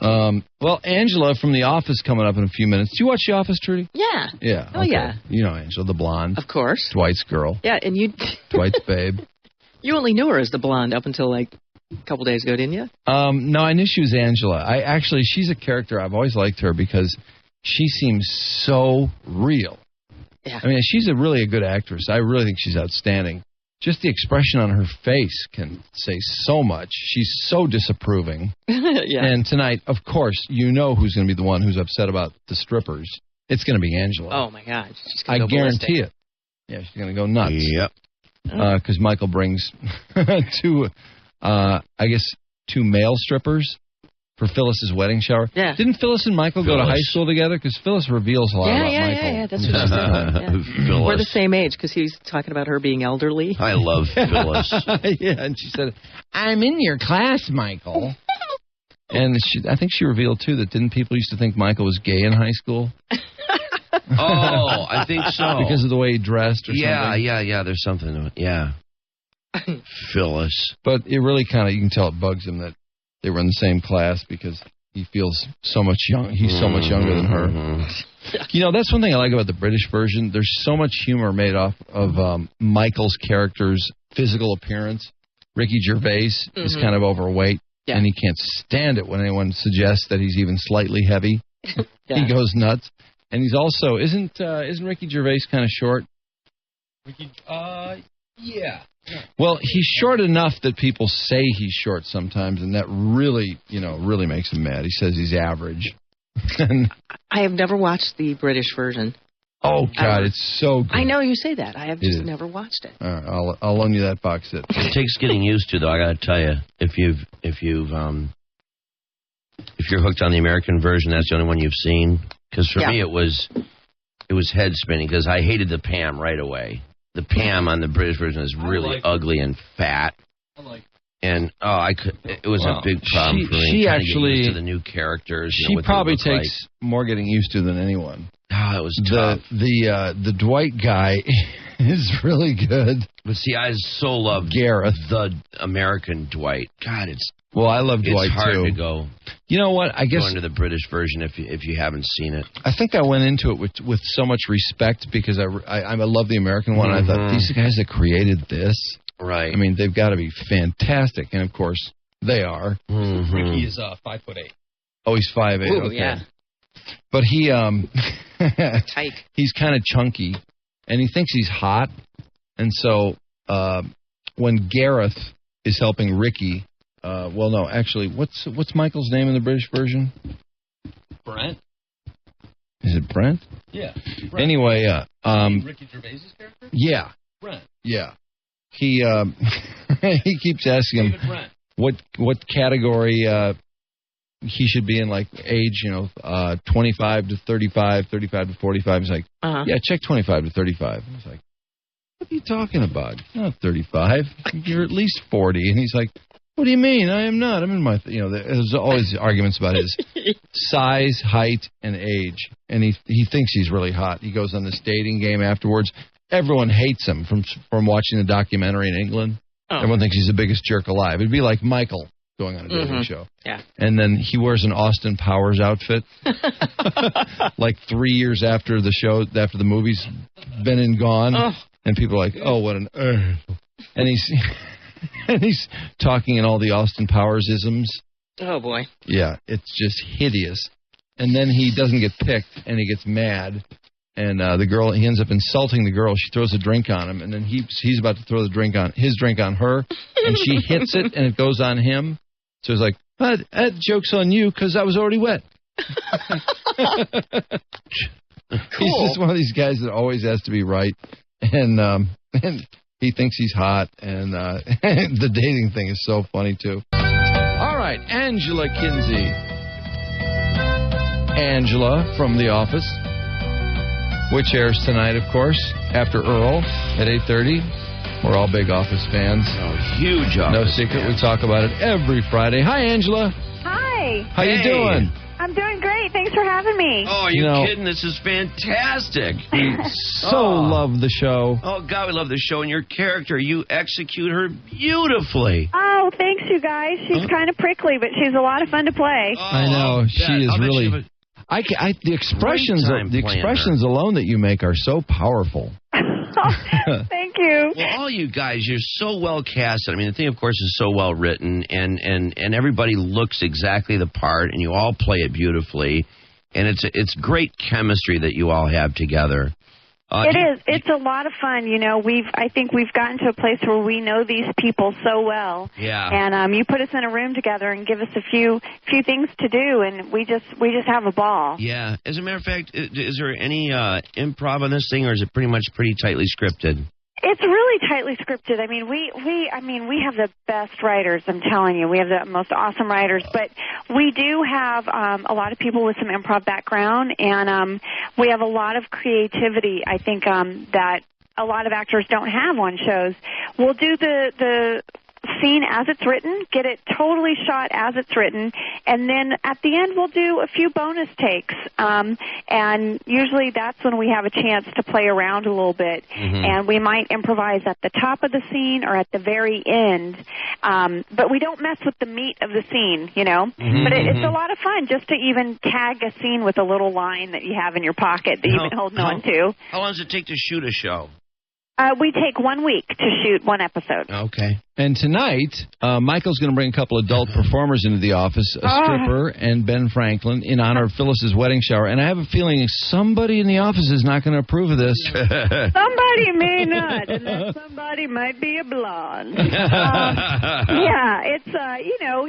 Well, Angela from The Office coming up in a few minutes. Do you watch The Office, Trudy? Yeah. Yeah. Oh, yeah. You know Angela, the blonde. Of course. Dwight's girl. Yeah, and you... Dwight's babe. You only knew her as the blonde up until, like, a couple days ago, didn't you? No, I knew she was Angela. She's a character. I've always liked her because she seems so real. Yeah. I mean, she's really a good actress. I really think she's outstanding. Just the expression on her face can say so much. She's so disapproving. Yeah. And tonight, of course, you know who's going to be the one who's upset about the strippers. It's going to be Angela. Oh, my God. She's gonna go guarantee ballistic. it. Yeah, she's going to go nuts. Yep. Because Michael brings two male strippers for Phyllis's wedding shower. Yeah. Didn't Phyllis and Michael go to high school together? Because Phyllis reveals a lot about Michael. Yeah. That's what she said. Phyllis. We're the same age because he's talking about her being elderly. I love Phyllis. Yeah, and she said, "I'm in your class, Michael." And I think she revealed, too, that didn't people used to think Michael was gay in high school? Oh, I think so. Because of the way he dressed or something? Yeah, there's something to it. Yeah. Phyllis. But it really kind of, you can tell it bugs him that they were in the same class because he feels so much young. He's so much younger than her. You know, that's one thing I like about the British version. There's so much humor made off of Michael's character's physical appearance. Ricky Gervais is kind of overweight, and he can't stand it when anyone suggests that he's even slightly heavy. He goes nuts. And he's also, isn't Ricky Gervais kind of short? Yeah. Well, he's short enough that people say he's short sometimes, and that really makes him mad. He says he's average. I have never watched the British version. Oh, God, it's so good. I know you say that. I have just never watched it. All right, I'll loan you that box set. It takes getting used to, though. I got to tell you, if you're hooked on the American version, that's the only one you've seen. Because for me, it was head spinning because I hated the Pam right away. The Pam on the British version is really ugly and fat. And it was a big problem for me. She actually used to the new characters. She probably takes more getting used to than anyone. Oh, it was tough. The Dwight guy is really good. But see, I so love Gareth, the American Dwight. God, I love Dwight too. It's hard to go. You know what? I guess go into the British version if you haven't seen it. I think I went into it with so much respect because I love the American one. I thought these guys that created this, right? I mean, they've got to be fantastic, and of course they are. Ricky is 5'8". Oh, he's 5'8". Ooh, okay. Yeah. But he Tyke. He's kind of chunky, and he thinks he's hot, and so when Gareth is helping Ricky. Well, no, actually, what's Michael's name in the British version? Brent. Is it Brent? Yeah. Brent. Anyway, Ricky Gervais' character? Yeah. Brent. Yeah. He he keeps asking him what category he should be in, like age, 25 to 35, 35 to 45. He's like, yeah, check 25 to 35. He's like, what are you talking about? You're not 35. You're at least 40. And he's like, what do you mean? I am not. I'm in my... there's always arguments about his size, height, and age. And he thinks he's really hot. He goes on this dating game afterwards. Everyone hates him from watching the documentary in England. Oh. Everyone thinks he's the biggest jerk alive. It'd be like Michael going on a dating show. Yeah. And then he wears an Austin Powers outfit. Like 3 years after the show, after the movie's been and gone. Oh. And people are like, oh, what an... And he's talking in all the Austin Powers-isms. Oh, boy. Yeah, it's just hideous. And then he doesn't get picked, and he gets mad. And he ends up insulting the girl. She throws a drink on him, and then he's about to throw his drink on her, and she hits it, and it goes on him. So he's like, that joke's on you, because I was already wet. He's just one of these guys that always has to be right. And he thinks he's hot, and the dating thing is so funny, too. All right, Angela Kinsey. Angela from The Office, which airs tonight, of course, after Earl at 8:30. We're all big Office fans. Oh, huge Office No secret, fans. we talk about it every Friday. Hi, Angela. Hi. How you doing? I'm doing great. Thanks for having me. Oh, are you kidding? This is fantastic. We love the show. Oh, God, we love the show and your character. You execute her beautifully. Oh, Oh, thanks, you guys. She's kind of prickly, but she's a lot of fun to play. I know. She is really... the expressions alone that you make are so powerful. Thank you. Well, all you guys, you're so well casted. I mean, the thing, of course, is so well written, and everybody looks exactly the part, and you all play it beautifully, and it's great chemistry that you all have together. It is. It's a lot of fun. You know, I think we've gotten to a place where we know these people so well. Yeah. And you put us in a room together and give us a few things to do, and we just have a ball. Yeah. As a matter of fact, is there any improv on this thing, or is it pretty tightly scripted? It's really tightly scripted. I mean, we have the best writers. I'm telling you, we have the most awesome writers. But we do have a lot of people with some improv background, and we have a lot of creativity. I think that a lot of actors don't have on shows. We'll do the scene as it's written, get it totally shot as it's written, and then at the end we'll do a few bonus takes. And usually that's when we have a chance to play around a little bit. Mm-hmm. And we might improvise at the top of the scene or at the very end. But we don't mess with the meat of the scene, you know. Mm-hmm. But it's a lot of fun just to even tag a scene with a little line that you have in your pocket that you've been holding on to. How long does it take to shoot a show? We take 1 week to shoot one episode. Okay. And tonight, Michael's going to bring a couple adult performers into the office, a stripper and Ben Franklin, in honor of Phyllis's wedding shower. And I have a feeling somebody in the office is not going to approve of this. Somebody may not, and that somebody might be a blonde. Yeah, it's,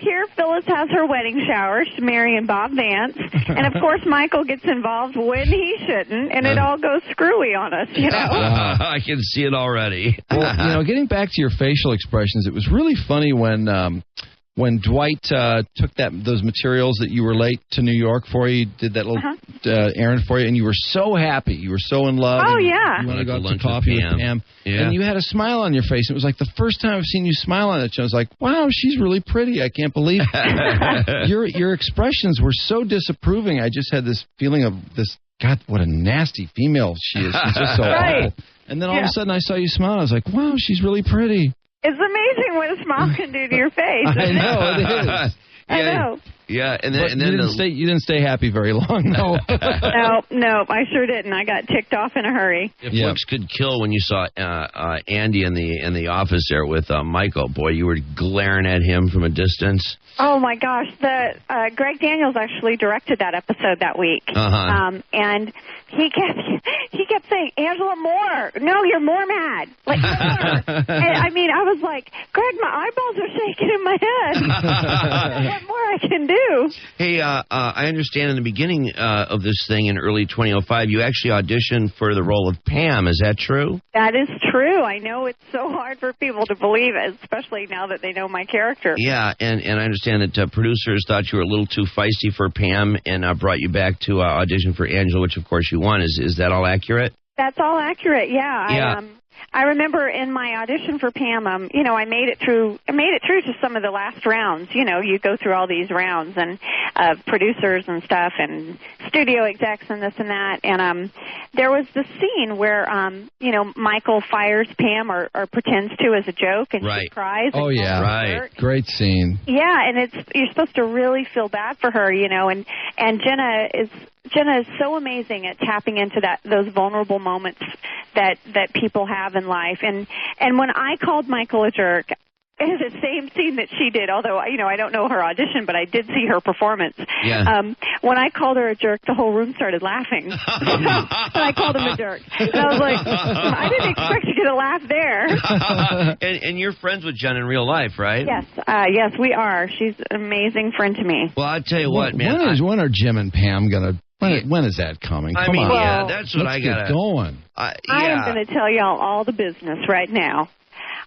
here Phyllis has her wedding shower. She's marrying Bob Vance. And, of course, Michael gets involved when he shouldn't, and it all goes screwy on us, you know. I can see it already. Well, getting back to your facial expressions, it was really funny when Dwight took those materials that you were late to New York for. He did that little errand for you, and you were so happy. You were so in love. Oh, yeah. You want to go out to coffee with Pam. Yeah. And you had a smile on your face. It was like the first time I've seen you smile on that show. I was like, wow, she's really pretty. I can't believe it. Your expressions were so disapproving. I just had this feeling of this, God, what a nasty female she is. She's just so awful. And then all of a sudden I saw you smile. I was like, wow, she's really pretty. It's amazing what a smile can do to your face. I know, it is. I know. Yeah, and then you didn't stay happy very long, no. No, I sure didn't. I got ticked off in a hurry. If looks could kill when you saw Andy in the office there with Michael, boy, you were glaring at him from a distance. Oh my gosh, Greg Daniels actually directed that episode that week, and he kept saying, "Angela, more! No, you're more mad, like more." And, I mean, I was like, Greg, my eyeballs are shaking in my head. What more I can do? Hey, I understand in the beginning of this thing in early 2005, you actually auditioned for the role of Pam. Is that true? That is true. I know it's so hard for people to believe it, especially now that they know my character. Yeah, and I understand that producers thought you were a little too feisty for Pam and brought you back to audition for Angela, which of course you won. Is that all accurate? That's all accurate. Yeah. I remember in my audition for Pam, I made it through to some of the last rounds. You know, you go through all these rounds and producers and stuff and studio execs and this and that. And there was this scene where, Michael fires Pam or pretends to as a joke, and she cries. Oh, yeah. Right. Great scene. Yeah, and you're supposed to really feel bad for her, and Jenna is so amazing at tapping into those vulnerable moments that people have in life. And when I called Michael a jerk, the same scene that she did, although, I don't know her audition, but I did see her performance. Yeah. When I called her a jerk, the whole room started laughing. And I called him a jerk. And I was like, I didn't expect to get a laugh there. And you're friends with Jen in real life, right? Yes. Yes, we are. She's an amazing friend to me. Well, I'll tell you what, man. When are Jim and Pam going to... When is that coming? Come on. Yeah, that's what I got to... get going. I am going to tell y'all all the business right now.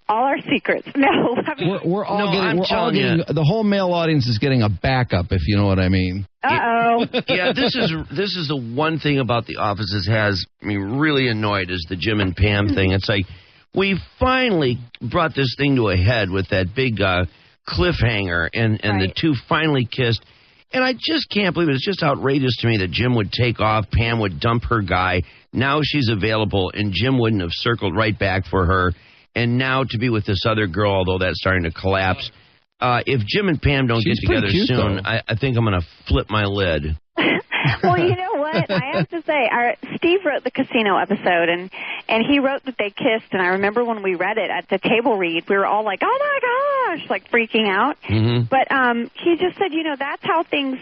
All our secrets. No. We're all getting the whole male audience is getting a backup, if you know what I mean. Uh-oh. Yeah, this is the one thing about The Office that has me really annoyed is the Jim and Pam thing. It's like, we finally brought this thing to a head with that big cliffhanger, and the two finally kissed. And I just can't believe it. It's just outrageous to me that Jim would take off, Pam would dump her guy. Now she's available, and Jim wouldn't have circled right back for her. And now to be with this other girl, although that's starting to collapse. if Jim and Pam don't She's get together pretty cute, soon, though. I think I'm going to flip my lid. Well, you know what? I have to say, Steve wrote the casino episode, and he wrote that they kissed. And I remember when we read it at the table read, we were all like, "Oh my gosh!" like freaking out. Mm-hmm. But he just said, that's how things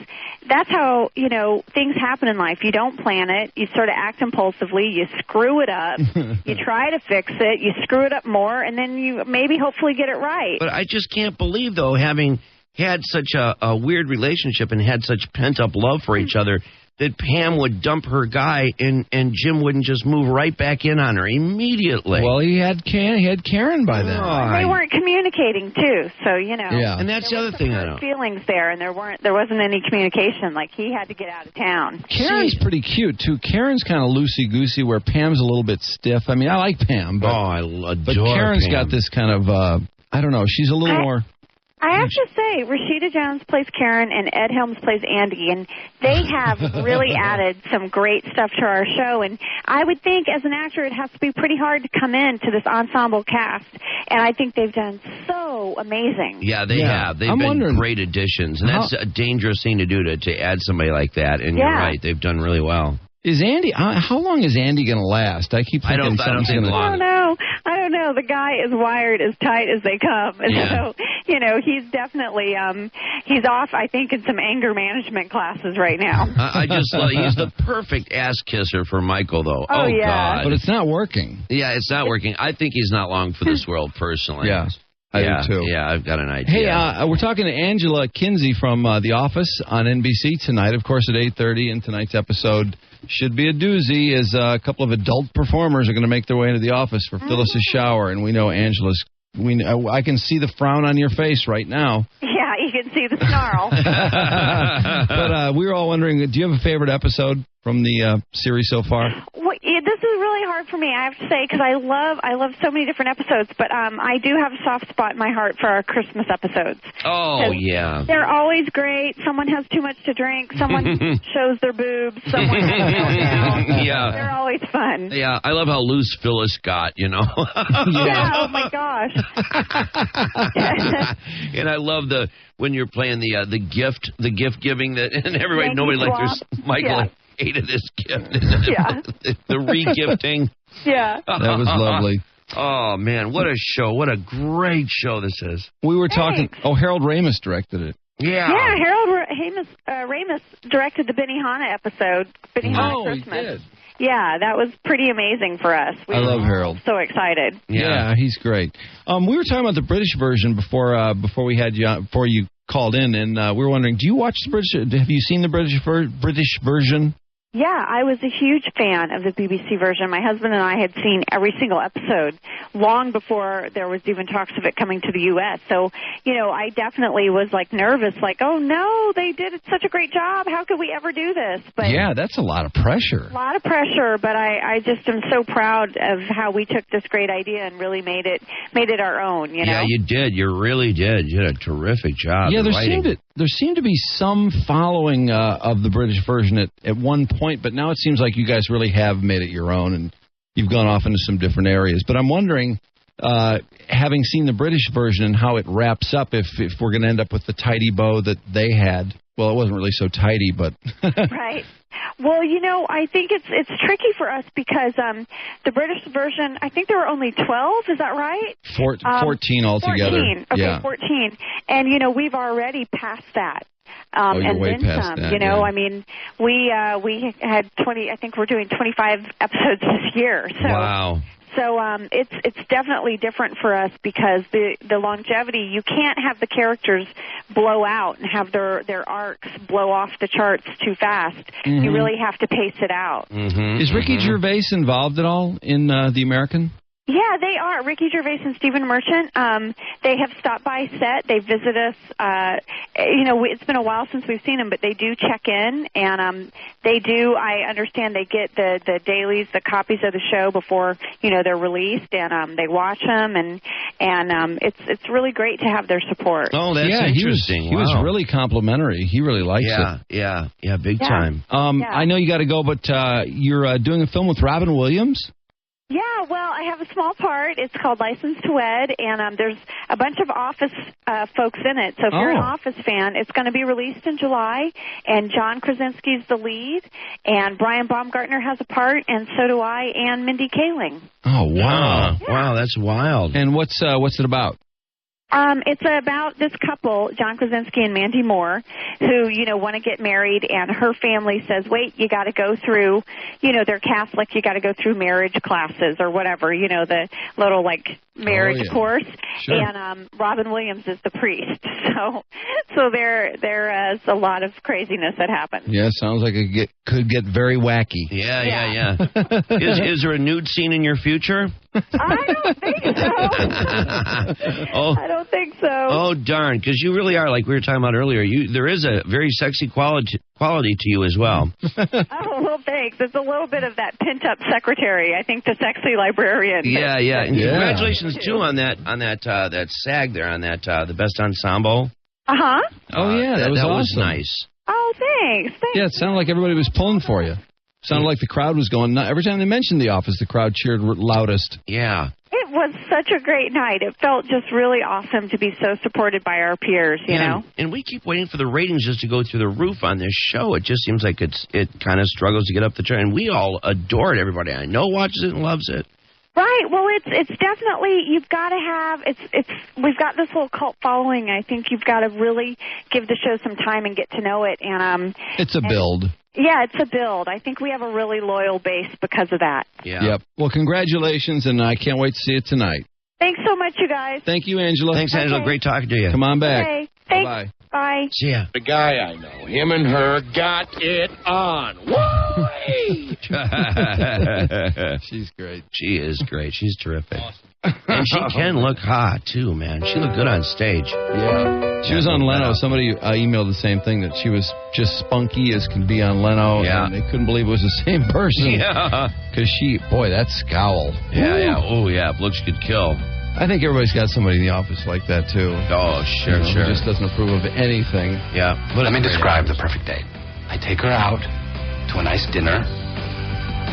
happen in life. You don't plan it. You sort of act impulsively. You screw it up. You try to fix it. You screw it up more, and then you maybe hopefully get it right. But I just can't believe, though, having had such a weird relationship and had such pent-up love for each other, that Pam would dump her guy and Jim wouldn't just move right back in on her immediately. Well, he had Karen by then. They weren't communicating too, so Yeah. And that's the other thing I know. Feelings there, and there wasn't any communication. Like he had to get out of town. Karen's pretty cute too. Karen's kind of loosey goosey, where Pam's a little bit stiff. I mean, I like Pam, but I adore but Karen's Pam. got this kind of I don't know. She's a little more. I have to say, Rashida Jones plays Karen and Ed Helms plays Andy, and they have really added some great stuff to our show. And I would think, as an actor, it has to be pretty hard to come into this ensemble cast, and I think they've done so amazing. Yeah, they have. They've been great additions, and that's a dangerous thing to do to add somebody like that. And you're right, they've done really well. Is Andy? How long is Andy going to last? I keep thinking I don't think long. I don't know. The guy is wired as tight as they come. And so, he's definitely, he's off, I think, in some anger management classes right now. I just love, he's the perfect ass kisser for Michael, though. Oh yeah. God. But it's not working. Yeah, it's not working. I think he's not long for this world, personally. Yeah. I do too. Yeah, I've got an idea. Hey, we're talking to Angela Kinsey from The Office on NBC tonight, of course, at 8:30, and tonight's episode should be a doozy, as a couple of adult performers are going to make their way into the office for Phyllis's shower, and we know Angela's. I can see the frown on your face right now. Yeah, you can see the snarl. But we were all wondering, do you have a favorite episode from the series so far? Well, this is really hard for me, I have to say, because I love so many different episodes, but I do have a soft spot in my heart for our Christmas episodes. Oh, yeah. They're always great. Someone has too much to drink. Someone shows their boobs. Someone has a meltdown. Yeah. They're always fun. Yeah, I love how loose Phyllis got, Yeah, oh my gosh. And I love when you're playing the gift giving that, and everybody, nobody liked Michael hated this gift. The re-gifting. Yeah. That was lovely. Oh, man, what a show. What a great show this is. We were talking. Oh, Harold Ramis directed it. Yeah. Yeah, Harold Ramis directed the Benihana episode, Benihana Christmas. He did. Yeah, that was pretty amazing for us. I love Harold. So excited. Yeah, he's great. We were talking about the British version before we had you before you called in, and we were wondering, do you watch the British? Have you seen the British version? Yeah, I was a huge fan of the BBC version. My husband and I had seen every single episode long before there was even talks of it coming to the U.S. So, I definitely was nervous, oh no, they did such a great job. How could we ever do this? But yeah, that's a lot of pressure. A lot of pressure, but I just am so proud of how we took this great idea and really made it our own. Yeah, you did. You really did. You did a terrific job. Yeah, there seemed to be some following of the British version at one point, but now it seems like you guys really have made it your own, and you've gone off into some different areas. But I'm wondering, having seen the British version and how it wraps up, if we're going to end up with the tidy bow that they had. Well, it wasn't really so tidy, but... Right. Well, I think it's tricky for us because the British version, I think there were only 12, is that right? 14 altogether. 14. Okay, yeah. 14. And, we've already passed that. And way then past some, that, I mean, we had 20, I think we're doing 25 episodes this year. So, wow. So it's definitely different for us because the longevity, you can't have the characters blow out and have their arcs blow off the charts too fast. Mm-hmm. You really have to pace it out. Mm-hmm. Is Ricky Gervais involved at all in The American? Yeah, they are. Ricky Gervais and Stephen Merchant, they have stopped by set. They visit us. It's been a while since we've seen them, but they do check in, and they do, I understand they get the dailies, the copies of the show before, they're released, and they watch them, and it's really great to have their support. Oh, that's interesting. He was really complimentary. He really likes it. Yeah, big time. I know you got to go, but you're doing a film with Robin Williams? Yeah, well, I have a small part. It's called License to Wed, and there's a bunch of Office folks in it. So if you're an Office fan, it's going to be released in July, and John Krasinski's the lead, and Brian Baumgartner has a part, and so do I, and Mindy Kaling. Oh, wow. Yeah. Wow, that's wild. And what's it about? It's about this couple, John Krasinski and Mandy Moore, who, want to get married, and her family says, wait, you got to go through, they're Catholic, you got to go through marriage classes or whatever, the little, marriage course. Sure. And Robin Williams is the priest. So there is a lot of craziness that happens. Yeah, sounds like it could get very wacky. Yeah. Is there a nude scene in your future? I don't think so. I don't think so. Oh, darn, because you really are, like we were talking about earlier, there is a very sexy quality to you as well. Oh, well, thanks. It's a little bit of that pent-up secretary, I think, the sexy librarian. Yeah. And congratulations, too, on that SAG there, on that the Best Ensemble. Uh-huh. Oh, yeah, that was awesome. Was nice. Oh, thanks. Yeah, it sounded like everybody was pulling for you. Sounded like the crowd was going nuts. Every time they mentioned The Office, the crowd cheered loudest. Yeah. It was such a great night. It felt just really awesome to be so supported by our peers, you know? And we keep waiting for the ratings just to go through the roof on this show. It just seems like it kind of struggles to get up the chart. And we all adore it. Everybody I know watches it and loves it. Right. Well, it's definitely, you've got to have, we've got this little cult following. I think you've got to really give the show some time and get to know it. And it's a build. Yeah, it's a build. I think we have a really loyal base because of that. Yeah. Yep. Well, congratulations, and I can't wait to see it tonight. Thanks so much, you guys. Thank you, Angela. Thanks, Angela. Great talking to you. Come on back. Okay. Thanks. Bye. Bye. See ya. The guy I know, him and her got it on. Woo! She's great. She is great. She's terrific. Awesome. And she can look hot, too, man. She looked good on stage. Yeah. She was on Leno. Somebody emailed the same thing, that she was just spunky as can be on Leno. Yeah. And they couldn't believe it was the same person. Yeah. Because that scowl. Yeah. Oh, yeah. Looks could kill. I think everybody's got somebody in the office like that, too. Oh, sure. Who just doesn't approve of anything. Yeah. Let me describe the perfect date. I take her out to a nice dinner.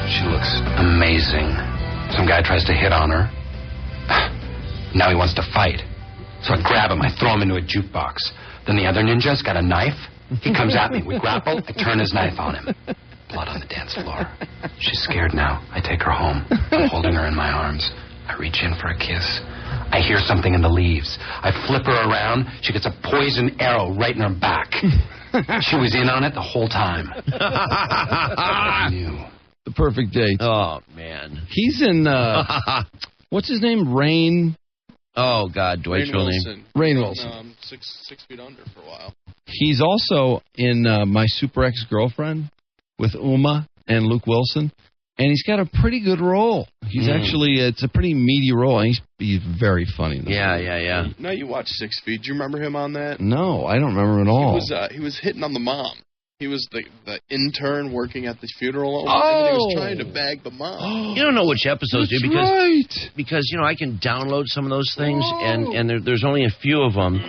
She looks amazing. Some guy tries to hit on her. Now he wants to fight. So I grab him. I throw him into a jukebox. Then the other ninja's got a knife. He comes at me. We grapple. I turn his knife on him. Blood on the dance floor. She's scared now. I take her home. I'm holding her in my arms. I reach in for a kiss. I hear something in the leaves. I flip her around. She gets a poison arrow right in her back. She was in on it the whole time. I knew. The perfect date. Oh, man. He's in, what's his name? Rain? Oh, God. Dwight's real name? Rain Wilson. 6 feet under for a while. He's also in My Super Ex-Girlfriend with Uma and Luke Wilson. And he's got a pretty good role. He's actually, it's a pretty meaty role. And he's very funny. Yeah. Now you watch 6 Feet. Do you remember him on that? No, I don't remember him at all. He was hitting on the mom. He was the intern working at the funeral. And he was trying to bag the mom. You don't know which episodes, dude, because I can download some of those things, and there's only a few of them,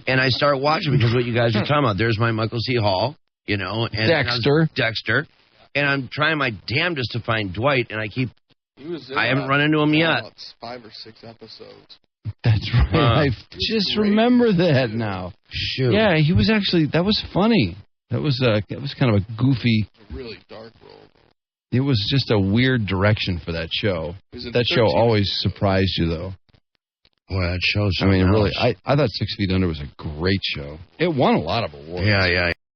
and I start watching because what you guys are talking about. There's my Michael C. Hall, and Dexter. And I'm trying my damnedest to find Dwight, and I haven't run into him yet. 5 or 6 episodes. That's right. I just remember that now. Shoot. Yeah, he was actually, that was funny. That was kind of a goofy. A really dark role. It was just a weird direction for that show. That show always surprised you, though. Boy, that show's really, I thought 6 Feet Under was a great show. It won a lot of awards. Yeah.